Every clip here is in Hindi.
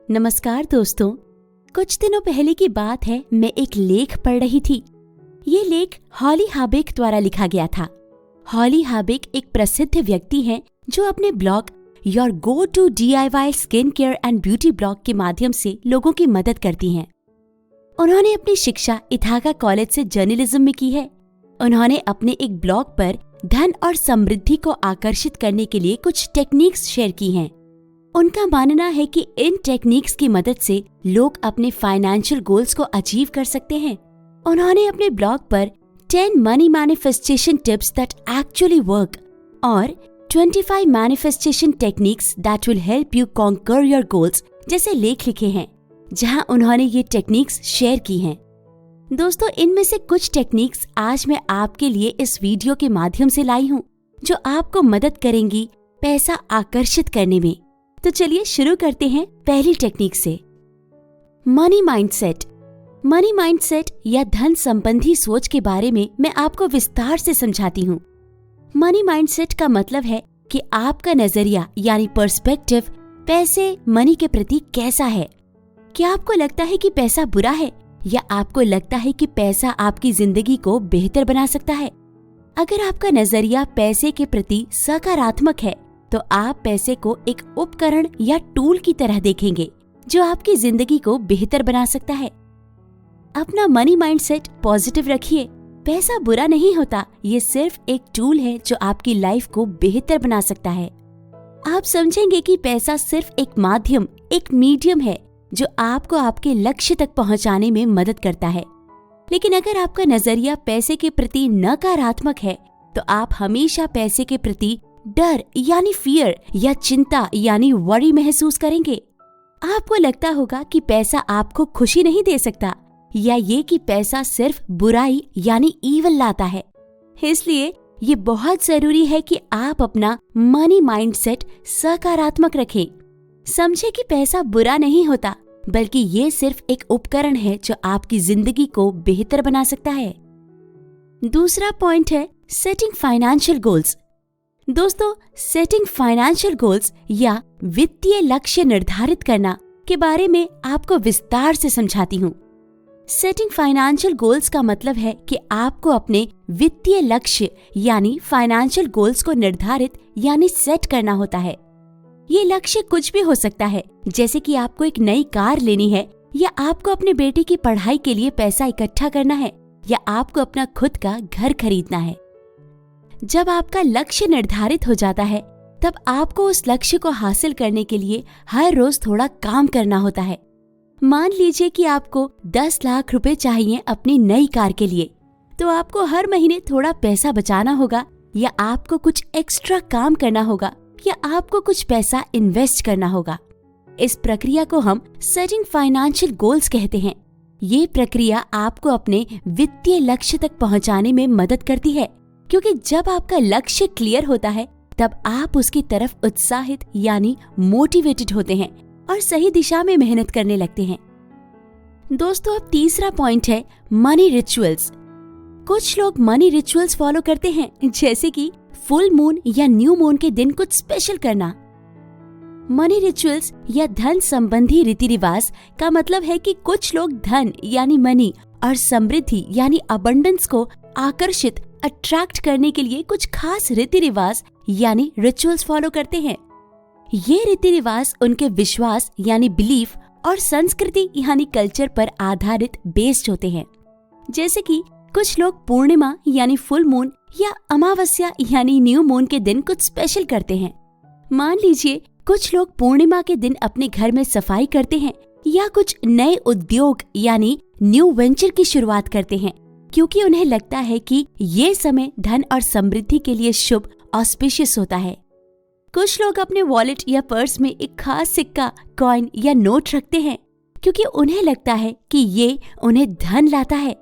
नमस्कार दोस्तों। कुछ दिनों पहले की बात है, मैं एक लेख पढ़ रही थी। ये लेख हॉली हाबिक द्वारा लिखा गया था। हॉली हाबिक एक प्रसिद्ध व्यक्ति हैं जो अपने blog your go to DIY skin care and beauty blog के माध्यम से लोगों की मदद करती हैं। उन्होंने अपनी शिक्षा इथाका कॉलेज से जर्नलिज्म में की है। उन्होंने अपने एक ब्लॉग पर धन और समृद्धि को आकर्षित करने के लिए कुछ टेक्निक्स शेयर की हैं। उनका मानना है कि इन टेक्निक्स की मदद से लोग अपने फाइनेंशियल गोल्स को अचीव कर सकते हैं। उन्होंने अपने ब्लॉग पर 10 money manifestation tips that actually work और 25 manifestation techniques that will help you conquer your goals जैसे लेख लिखे हैं, जहां उन्होंने ये टेक्निक्स शेयर की हैं। दोस्तों, इनमें से कुछ टेक्निक्स आज मैं आपके लिए इस वीडियो के माध्यम से लाई हूँ, जो आपको मदद करेंगी पैसा आकर्षित करने में। तो चलिए शुरू करते हैं पहली टेक्निक से। Money mindset. मनी माइंडसेट या धन संबंधी सोच के बारे में मैं आपको विस्तार से समझाती हूँ। मनी माइंडसेट का मतलब है कि आपका नजरिया यानी पर्सपेक्टिव पैसे मनी के प्रति कैसा है। क्या आपको लगता है कि पैसा बुरा है, या आपको लगता है कि पैसा आपकी जिंदगी को बेहतर बना सकता है? अगर आपका नजरिया पैसे के प्रति सकारात्मक है तो आप पैसे को एक उपकरण या टूल की तरह देखेंगे जो आपकी जिंदगी को बेहतर बना सकता है। अपना मनी माइंडसेट पॉजिटिव रखिए। पैसा बुरा नहीं होता, ये सिर्फ एक टूल है जो आपकी लाइफ को बेहतर बना सकता है। आप समझेंगे कि पैसा सिर्फ एक माध्यम, एक मीडियम है जो आपको आपके लक्ष्य तक पहुंचाने में मदद करता है। लेकिन अगर आपका नजरिया पैसे के प्रति नकारात्मक है तो आप हमेशा पैसे के प्रति डर यानी फियर या चिंता यानी वरी महसूस करेंगे। आपको लगता होगा कि पैसा आपको खुशी नहीं दे सकता, या ये कि पैसा सिर्फ बुराई यानी ईवल लाता है। इसलिए ये बहुत जरूरी है कि आप अपना मनी माइंडसेट सकारात्मक रखें। समझे कि पैसा बुरा नहीं होता, बल्कि ये सिर्फ एक उपकरण है जो आपकी जिंदगी को बेहतर बना सकता है। दूसरा पॉइंट है सेटिंग फाइनेंशियल गोल्स। दोस्तों, सेटिंग फाइनेंशियल गोल्स या वित्तीय लक्ष्य निर्धारित करना के बारे में आपको विस्तार से समझाती हूँ। सेटिंग फाइनेंशियल गोल्स का मतलब है कि आपको अपने वित्तीय लक्ष्य यानी फाइनेंशियल गोल्स को निर्धारित यानी सेट करना होता है। ये लक्ष्य कुछ भी हो सकता है, जैसे कि आपको एक नई कार लेनी है, या आपको अपने बेटे की पढ़ाई के लिए पैसा इकट्ठा करना है, या आपको अपना खुद का घर खरीदना है। जब आपका लक्ष्य निर्धारित हो जाता है, तब आपको उस लक्ष्य को हासिल करने के लिए हर रोज थोड़ा काम करना होता है। मान लीजिए कि आपको 10 लाख रुपए चाहिए अपनी नई कार के लिए, तो आपको हर महीने थोड़ा पैसा बचाना होगा, या आपको कुछ एक्स्ट्रा काम करना होगा, या आपको कुछ पैसा इन्वेस्ट करना होगा। इस प्रक्रिया को हम सेटिंग फाइनेंशियल गोल्स कहते हैं। ये प्रक्रिया आपको अपने वित्तीय लक्ष्य तक पहुंचाने में मदद करती है, क्योंकि जब आपका लक्ष्य क्लियर होता है तब आप उसकी तरफ उत्साहित यानी मोटिवेटेड होते हैं और सही दिशा में मेहनत करने लगते हैं। दोस्तों, अब तीसरा पॉइंट है मनी रिचुअल्स। कुछ लोग मनी रिचुअल्स फॉलो करते हैं, जैसे कि फुल मून या न्यू मून के दिन कुछ स्पेशल करना। मनी रिचुअल्स या धन संबंधी रीति रिवाज का मतलब है कि कुछ लोग धन यानी मनी और समृद्धि यानी अबंडेंस को आकर्षित अट्रैक्ट करने के लिए कुछ खास रीति रिवाज यानी रिचुअल्स फॉलो करते हैं। ये रीति रिवाज उनके विश्वास यानी बिलीफ और संस्कृति यानी कल्चर पर आधारित बेस्ड होते हैं। जैसे कि कुछ लोग पूर्णिमा यानी फुल मून या अमावस्या यानी न्यू मून के दिन कुछ स्पेशल करते हैं। मान लीजिए कुछ लोग पूर्णिमा के दिन अपने घर में सफाई करते हैं, या कुछ नए उद्योग यानी न्यू वेंचर की शुरुआत करते हैं, क्योंकि उन्हें लगता है कि ये समय धन और समृद्धि के लिए शुभ ऑस्पिशियस होता है। कुछ लोग अपने वॉलेट या पर्स में एक खास सिक्का, कॉइन या नोट रखते हैं, क्योंकि उन्हें लगता है कि ये उन्हें धन लाता है।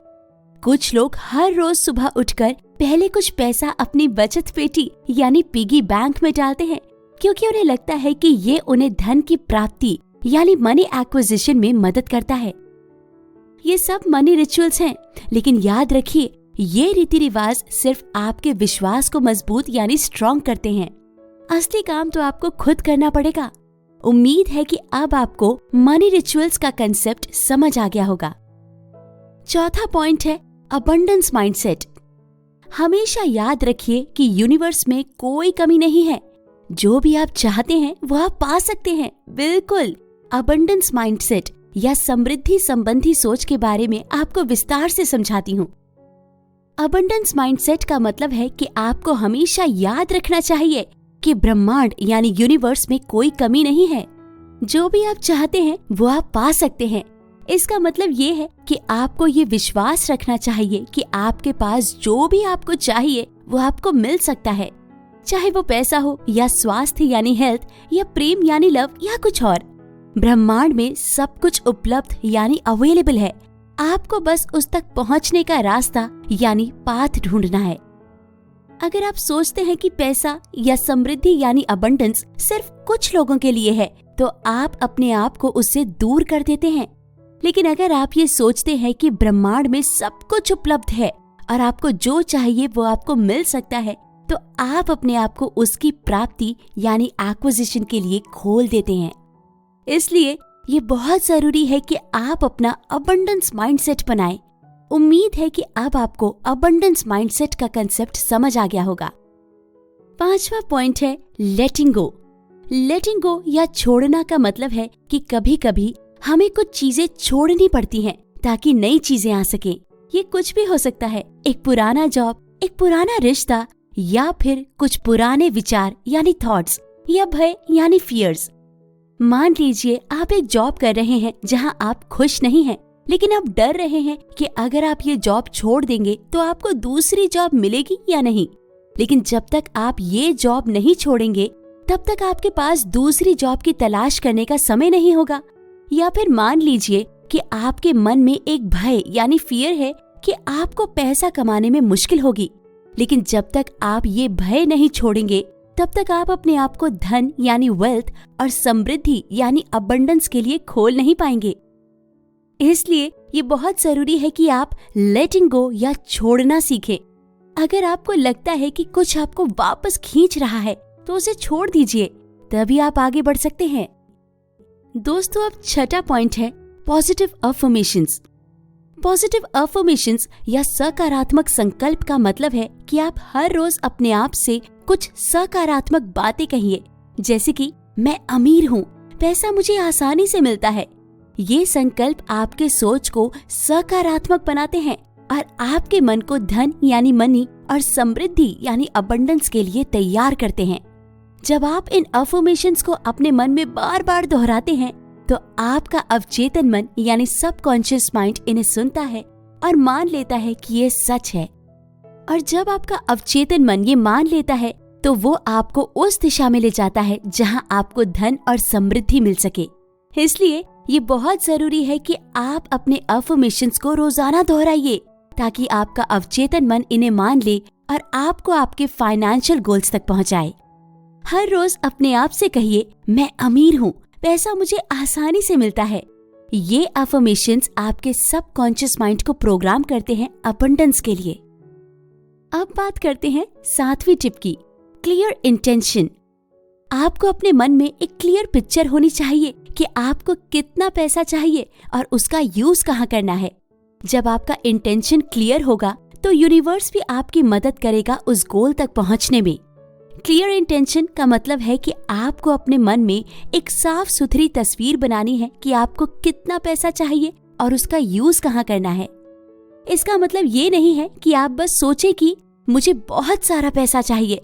कुछ लोग हर रोज सुबह उठकर पहले कुछ पैसा अपनी बचत पेटी यानी पिगी बैंक में डालते हैं, क्योंकि उन्हें लगता है कि ये उन्हें धन की प्राप्ति यानी मनी एक्विजिशन में मदद करता है। ये सब मनी रिचुअल्स हैं, लेकिन याद रखिए ये रीति रिवाज सिर्फ आपके विश्वास को मजबूत यानी स्ट्रॉन्ग करते हैं। असली काम तो आपको खुद करना पड़ेगा। उम्मीद है कि अब आपको मनी रिचुअल्स का कंसेप्ट समझ आ गया होगा। चौथा पॉइंट है अबंडेंस माइंडसेट। हमेशा याद रखिए कि यूनिवर्स में कोई कमी नहीं है। जो भी आप चाहते हैं वो आप पा सकते हैं। बिल्कुल। अबंडेंस माइंडसेट या समृद्धि संबंधी सोच के बारे में आपको विस्तार से समझाती हूँ। अबंडेंस माइंडसेट का मतलब है कि आपको हमेशा याद रखना चाहिए कि ब्रह्मांड यानी यूनिवर्स में कोई कमी नहीं है। जो भी आप चाहते हैं वो आप पा सकते हैं। इसका मतलब ये है कि आपको ये विश्वास रखना चाहिए कि आपके पास जो भी आपको चाहिए वो आपको मिल सकता है, चाहे वो पैसा हो या स्वास्थ्य यानी हेल्थ या प्रेम यानी लव या कुछ और। ब्रह्मांड में सब कुछ उपलब्ध यानी अवेलेबल है। आपको बस उस तक पहुंचने का रास्ता यानी पाथ ढूंढना है। अगर आप सोचते हैं कि पैसा या समृद्धि यानी अबंडेंस सिर्फ कुछ लोगों के लिए है, तो आप अपने आप को उससे दूर कर देते हैं। लेकिन अगर आप ये सोचते हैं कि ब्रह्मांड में सब कुछ उपलब्ध है और आपको जो चाहिए वो आपको मिल सकता है, तो आप अपने आप को उसकी प्राप्ति यानी एक्विजिशन के लिए खोल देते हैं। इसलिए ये बहुत जरूरी है कि आप अपना अबंडेंस माइंडसेट बनाएं। उम्मीद है कि अब आपको अबंडेंस माइंडसेट का कंसेप्ट समझ आ गया होगा। पांचवा पॉइंट है लेटिंग गो। लेटिंग गो या छोड़ना का मतलब है कि कभी कभी हमें कुछ चीजें छोड़नी पड़ती हैं ताकि नई चीजें आ सकें। ये कुछ भी हो सकता है, एक पुराना जॉब, एक पुराना रिश्ता, या फिर कुछ पुराने विचार यानी थॉट्स, या भय यानी फियर्स। मान लीजिए आप एक जॉब कर रहे हैं जहां आप खुश नहीं हैं, लेकिन आप डर रहे हैं कि अगर आप ये जॉब छोड़ देंगे तो आपको दूसरी जॉब मिलेगी या नहीं। लेकिन जब तक आप ये जॉब नहीं छोड़ेंगे तब तक आपके पास दूसरी जॉब की तलाश करने का समय नहीं होगा। या फिर मान लीजिए कि आपके मन में एक भय यानी फियर है कि आपको पैसा कमाने में मुश्किल होगी, लेकिन जब तक आप ये भय नहीं छोड़ेंगे तब तक आप अपने आप को धन यानी वेल्थ और समृद्धि यानी अबंडेंस के लिए खोल नहीं पाएंगे। इसलिए ये बहुत जरूरी है कि आप लेटिंग गो या छोड़ना सीखें। अगर आपको लगता है कि कुछ आपको वापस खींच रहा है तो उसे छोड़ दीजिए, तभी आप आगे बढ़ सकते हैं। दोस्तों, अब छठा पॉइंट है पॉजिटिव अफर्मेशंस। पॉजिटिव अफर्मेशंस या सकारात्मक संकल्प का मतलब है कि आप हर रोज अपने आप से कुछ सकारात्मक बातें कहिए, जैसे कि मैं अमीर हूँ, पैसा मुझे आसानी से मिलता है। ये संकल्प आपके सोच को सकारात्मक बनाते हैं और आपके मन को धन यानी मनी और समृद्धि यानी अबंडेंस के लिए तैयार करते हैं। जब आप इन अफर्मेशंस को अपने मन में बार बार दोहराते हैं तो आपका अवचेतन मन यानी सबकॉन्शियस माइंड इन्हें सुनता है और मान लेता है कि ये सच है। और जब आपका अवचेतन मन ये मान लेता है तो वो आपको उस दिशा में ले जाता है जहां आपको धन और समृद्धि मिल सके। इसलिए ये बहुत जरूरी है कि आप अपने अफर्मेशंस को रोजाना दोहराइए ताकि आपका अवचेतन मन इन्हें मान ले और आपको आपके फाइनेंशियल गोल्स तक पहुंचाए। हर रोज अपने आप से कहिए, मैं अमीर हूँ, पैसा मुझे आसानी से मिलता है। ये अफर्मेशंस आपके सबकॉन्शियस माइंड को प्रोग्राम करते हैं अबंडेंस के लिए। अब बात करते हैं सातवीं टिप की, क्लियर इंटेंशन। आपको अपने मन में एक क्लियर पिक्चर होनी चाहिए कि आपको कितना पैसा चाहिए और उसका यूज कहाँ करना है। जब आपका इंटेंशन क्लियर होगा तो यूनिवर्स भी आपकी मदद करेगा उस गोल तक पहुंचने में। क्लियर इंटेंशन का मतलब है कि आपको अपने मन में एक साफ सुथरी तस्वीर बनानी है कि आपको कितना पैसा चाहिए और उसका यूज कहाँ करना है। इसका मतलब ये नहीं है कि आप बस सोचें कि मुझे बहुत सारा पैसा चाहिए।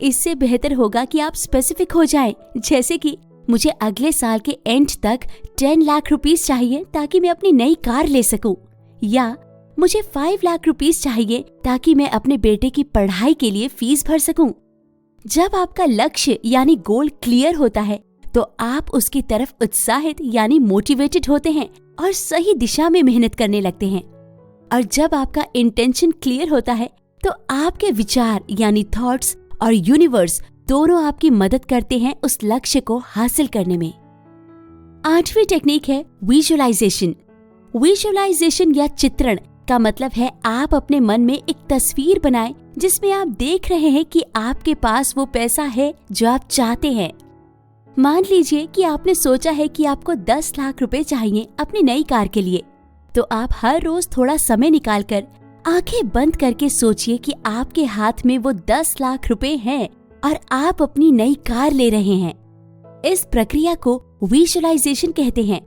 इससे बेहतर होगा कि आप स्पेसिफिक हो जाएं, जैसे कि मुझे अगले साल के एंड तक 10 लाख रुपीस चाहिए ताकि मैं अपनी नई कार ले सकूं, या मुझे 5 लाख रुपीस चाहिए ताकि मैं अपने बेटे की पढ़ाई के लिए फीस भर सकूं। जब आपका लक्ष्य यानी गोल क्लियर होता है तो आप उसकी तरफ उत्साहित यानी मोटिवेटेड होते हैं और सही दिशा में मेहनत करने लगते हैं। और जब आपका इंटेंशन क्लियर होता है तो आपके विचार यानी थॉट्स और यूनिवर्स दोनों आपकी मदद करते हैं उस लक्ष्य को हासिल करने में। आठवीं टेक्निक है विजुअलाइजेशन। विजुअलाइजेशन या चित्रण का मतलब है आप अपने मन में एक तस्वीर बनाएं जिसमें आप देख रहे हैं कि आपके पास वो पैसा है जो आप चाहते हैं। मान लीजिए कि आपने सोचा है कि आपको 10 लाख रुपए चाहिए अपनी नई कार के लिए, तो आप हर रोज थोड़ा समय निकालकर आंखें बंद करके सोचिए कि आपके हाथ में वो 10 लाख रुपए हैं और आप अपनी नई कार ले रहे हैं। इस प्रक्रिया को विजुअलाइजेशन कहते हैं।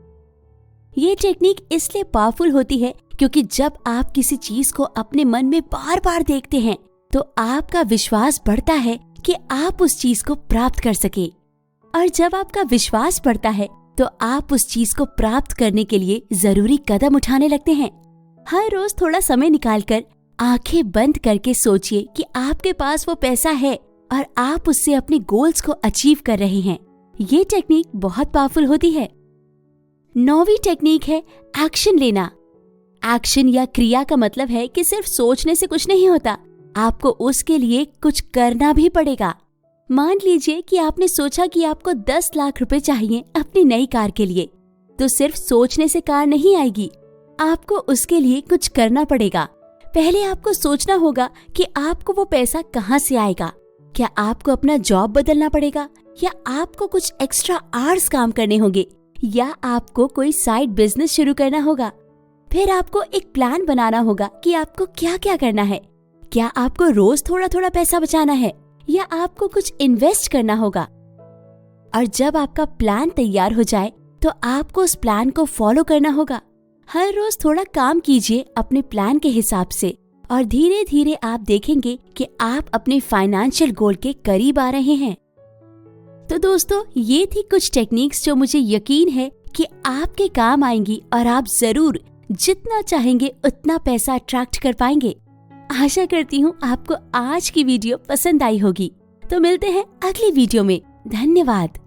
ये टेक्निक इसलिए पावरफुल होती है क्योंकि जब आप किसी चीज को अपने मन में बार बार देखते हैं तो आपका विश्वास बढ़ता है कि आप उस चीज को प्राप्त कर सके, और जब आपका विश्वास बढ़ता है तो आप उस चीज को प्राप्त करने के लिए जरूरी कदम उठाने लगते हैं। हर रोज थोड़ा समय निकालकर आंखें बंद करके सोचिए कि आपके पास वो पैसा है और आप उससे अपने गोल्स को अचीव कर रहे हैं। ये टेक्निक बहुत पावरफुल होती है। 9वीं टेक्निक है एक्शन लेना। एक्शन या क्रिया का मतलब है कि सिर्फ सोचने से कुछ नहीं होता, आपको उसके लिए कुछ करना भी पड़ेगा। मान लीजिए कि आपने सोचा कि आपको 10 लाख रुपए चाहिए अपनी नई कार के लिए, तो सिर्फ सोचने से कार नहीं आएगी, आपको उसके लिए कुछ करना पड़ेगा। पहले आपको सोचना होगा कि आपको वो पैसा कहाँ से आएगा। क्या आपको अपना जॉब बदलना पड़ेगा, या आपको कुछ एक्स्ट्रा आवर्स काम करने होंगे, या आपको कोई साइड बिजनेस शुरू करना होगा। फिर आपको एक प्लान बनाना होगा कि आपको क्या क्या करना है। क्या आपको रोज थोड़ा थोड़ा पैसा बचाना है, या आपको कुछ इन्वेस्ट करना होगा। और जब आपका प्लान तैयार हो जाए तो आपको उस प्लान को फॉलो करना होगा। हर रोज थोड़ा काम कीजिए अपने प्लान के हिसाब से, और धीरे धीरे आप देखेंगे कि आप अपने फाइनेंशियल गोल के करीब आ रहे हैं। तो दोस्तों, ये थी कुछ टेक्निक्स जो मुझे यकीन है कि आपके काम आएंगी और आप जरूर जितना चाहेंगे उतना पैसा अट्रैक्ट कर पाएंगे। आशा करती हूँ आपको आज की वीडियो पसंद आई होगी। तो मिलते हैं अगली वीडियो में। धन्यवाद।